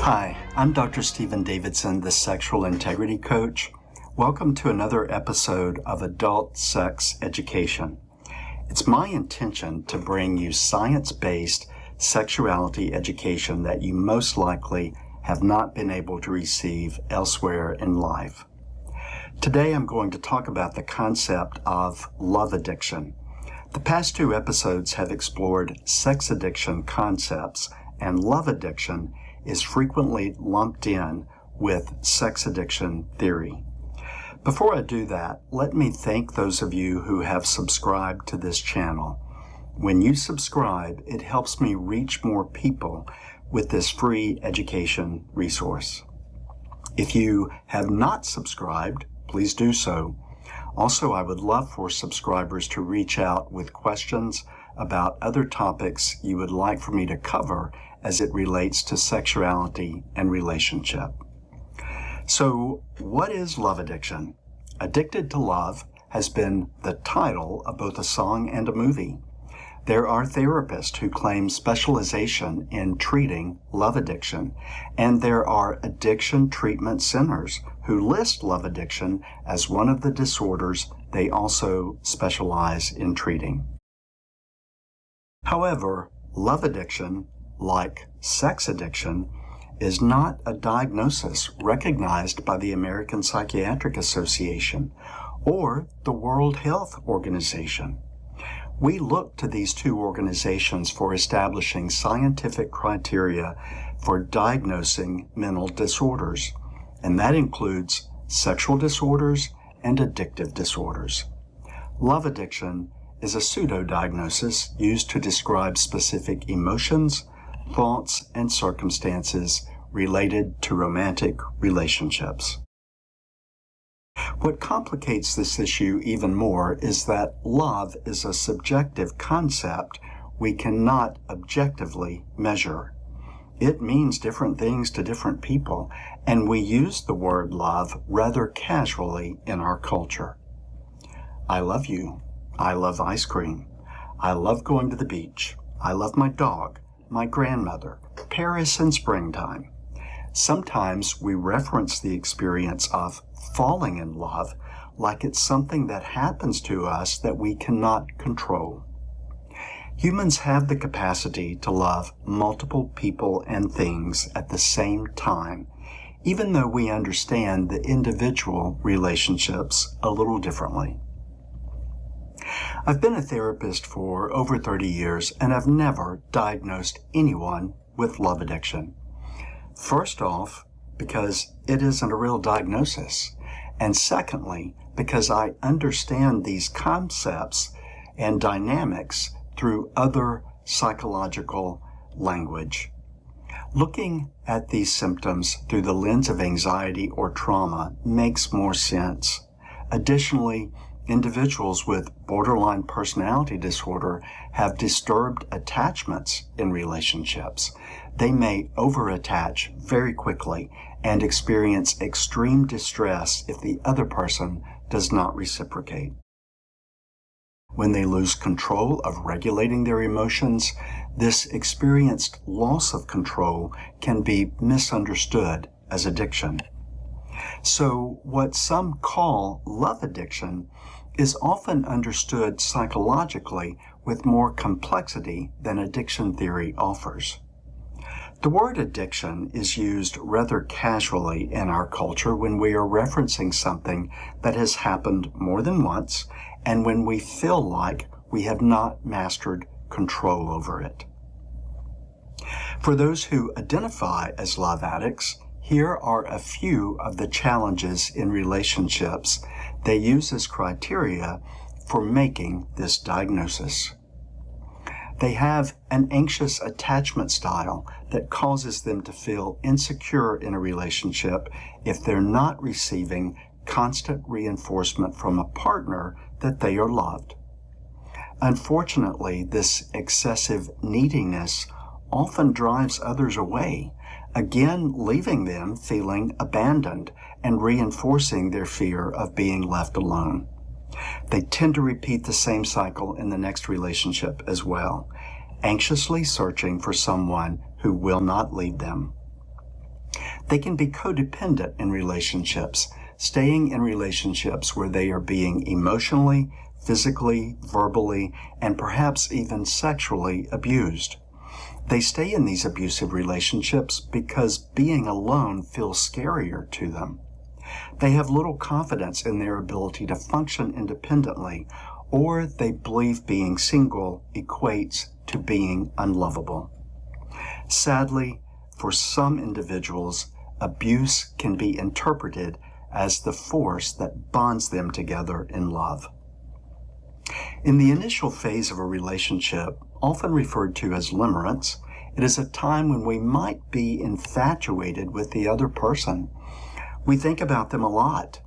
Hi, I'm Dr. Stephen Davidson, the Sexual Integrity Coach. Welcome to another episode of Adult Sex Education. It's my intention to bring you science-based sexuality education that you most likely have not been able to receive elsewhere in life. Today I'm going to talk about the concept of love addiction. The past two episodes have explored sex addiction concepts, and love addiction is frequently lumped in with sex addiction theory. Before I do that, let me thank those of you who have subscribed to this channel. When you subscribe, it helps me reach more people with this free education resource. If you have not subscribed, please do so. Also, I would love for subscribers to reach out with questions about other topics you would like for me to cover as it relates to sexuality and relationship. So, what is love addiction? Addicted to Love has been the title of both a song and a movie. There are therapists who claim specialization in treating love addiction, and there are addiction treatment centers who list love addiction as one of the disorders they also specialize in treating. However, love addiction, like sex addiction, is not a diagnosis recognized by the American Psychiatric Association or the World Health Organization. We look to these two organizations for establishing scientific criteria for diagnosing mental disorders, and that includes sexual disorders and addictive disorders. Love addiction is a pseudo-diagnosis used to describe specific emotions, thoughts, and circumstances related to romantic relationships. What complicates this issue even more is that love is a subjective concept we cannot objectively measure. It means different things to different people, and we use the word love rather casually in our culture. I love you. I love ice cream. I love going to the beach. I love my dog, my grandmother, Paris in springtime. Sometimes we reference the experience of falling in love like it's something that happens to us that we cannot control. Humans have the capacity to love multiple people and things at the same time, even though we understand the individual relationships a little differently. I've been a therapist for over 30 years, and I've never diagnosed anyone with love addiction. First off, because it isn't a real diagnosis, and secondly, because I understand these concepts and dynamics through other psychological language. Looking at these symptoms through the lens of anxiety or trauma makes more sense. Additionally, individuals with borderline personality disorder have disturbed attachments in relationships. They may overattach very quickly and experience extreme distress if the other person does not reciprocate. When they lose control of regulating their emotions, this experienced loss of control can be misunderstood as addiction. So what some call love addiction is often understood psychologically with more complexity than addiction theory offers. The word addiction is used rather casually in our culture when we are referencing something that has happened more than once and when we feel like we have not mastered control over it. For those who identify as love addicts, here are a few of the challenges in relationships they use as criteria for making this diagnosis. They have an anxious attachment style that causes them to feel insecure in a relationship if they're not receiving constant reinforcement from a partner that they are loved. Unfortunately, this excessive neediness often drives others away, again leaving them feeling abandoned and reinforcing their fear of being left alone. They tend to repeat the same cycle in the next relationship as well, anxiously searching for someone who will not leave them. They can be codependent in relationships, staying in relationships where they are being emotionally, physically, verbally, and perhaps even sexually abused. They stay in these abusive relationships because being alone feels scarier to them. They have little confidence in their ability to function independently, or they believe being single equates to being unlovable. Sadly, for some individuals, abuse can be interpreted as the force that bonds them together in love. In the initial phase of a relationship, often referred to as limerence, it is a time when we might be infatuated with the other person. We think about them a lot.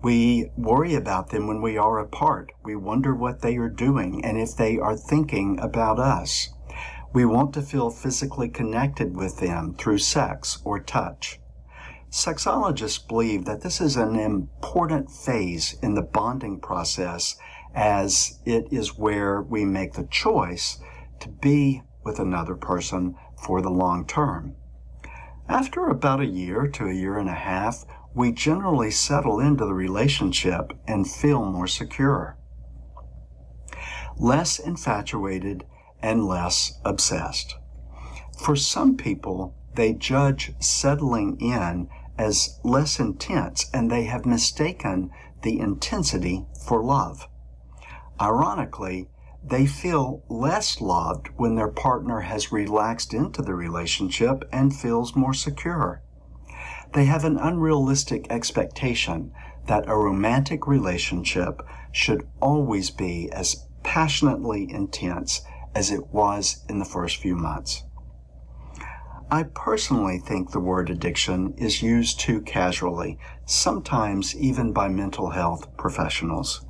We worry about them when we are apart. We wonder what they are doing and if they are thinking about us. We want to feel physically connected with them through sex or touch. Sexologists believe that this is an important phase in the bonding process, as it is where we make the choice to be with another person for the long term. After about a year to a year and a half, we generally settle into the relationship and feel more secure, less infatuated, and less obsessed. For some people, they judge settling in as less intense, and they have mistaken the intensity for love. Ironically, they feel less loved when their partner has relaxed into the relationship and feels more secure. They have an unrealistic expectation that a romantic relationship should always be as passionately intense as it was in the first few months. I personally think the word addiction is used too casually, sometimes even by mental health professionals.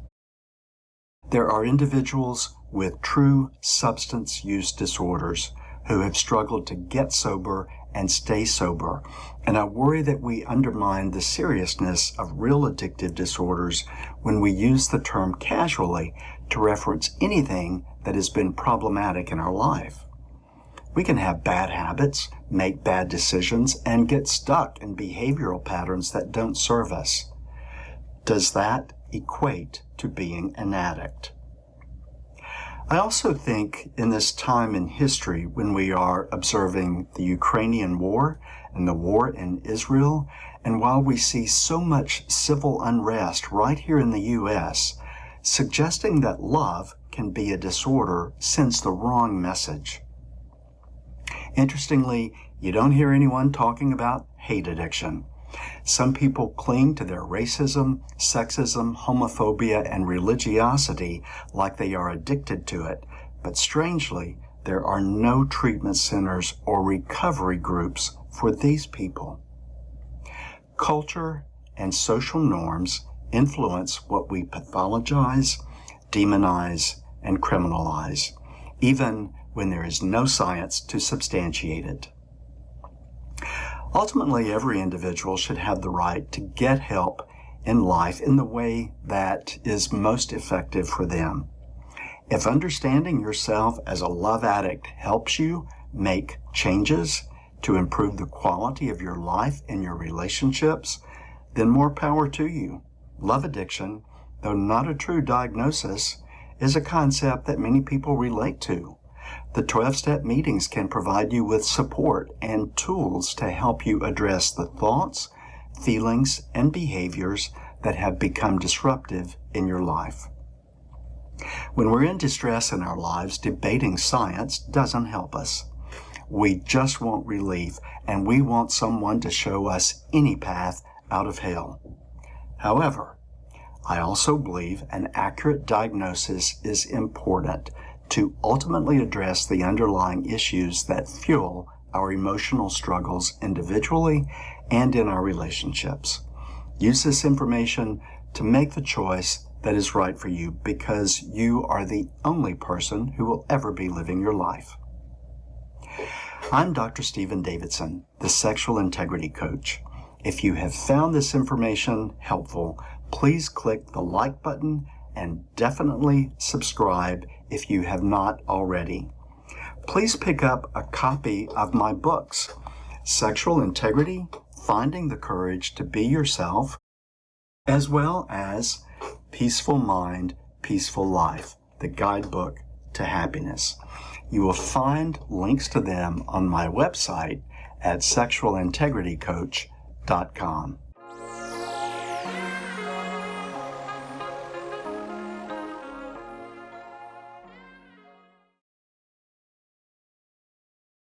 There are individuals with true substance use disorders who have struggled to get sober and stay sober, and I worry that we undermine the seriousness of real addictive disorders when we use the term casually to reference anything that has been problematic in our life. We can have bad habits, make bad decisions, and get stuck in behavioral patterns that don't serve us. Does that equate to being an addict? I also think in this time in history when we are observing the Ukrainian war and the war in Israel, and while we see so much civil unrest right here in the U.S., suggesting that love can be a disorder sends the wrong message. Interestingly, you don't hear anyone talking about hate addiction. Some people cling to their racism, sexism, homophobia, and religiosity like they are addicted to it, but strangely, there are no treatment centers or recovery groups for these people. Culture and social norms influence what we pathologize, demonize, and criminalize, even when there is no science to substantiate it. Ultimately, every individual should have the right to get help in life in the way that is most effective for them. If understanding yourself as a love addict helps you make changes to improve the quality of your life and your relationships, then more power to you. Love addiction, though not a true diagnosis, is a concept that many people relate to. The 12-step meetings can provide you with support and tools to help you address the thoughts, feelings, and behaviors that have become disruptive in your life. When we're in distress in our lives, debating science doesn't help us. We just want relief, and we want someone to show us any path out of hell. However, I also believe an accurate diagnosis is important to ultimately address the underlying issues that fuel our emotional struggles individually and in our relationships. Use this information to make the choice that is right for you, because you are the only person who will ever be living your life. I'm Dr. Stephen Davidson, the Sexual Integrity Coach. If you have found this information helpful, please click the like button and definitely subscribe if you have not already. Please pick up a copy of my books, Sexual Integrity Finding the Courage to Be Yourself, as well as Peaceful Mind, Peaceful Life, the Guidebook to Happiness. You will find links to them on my website at sexualintegritycoach.com.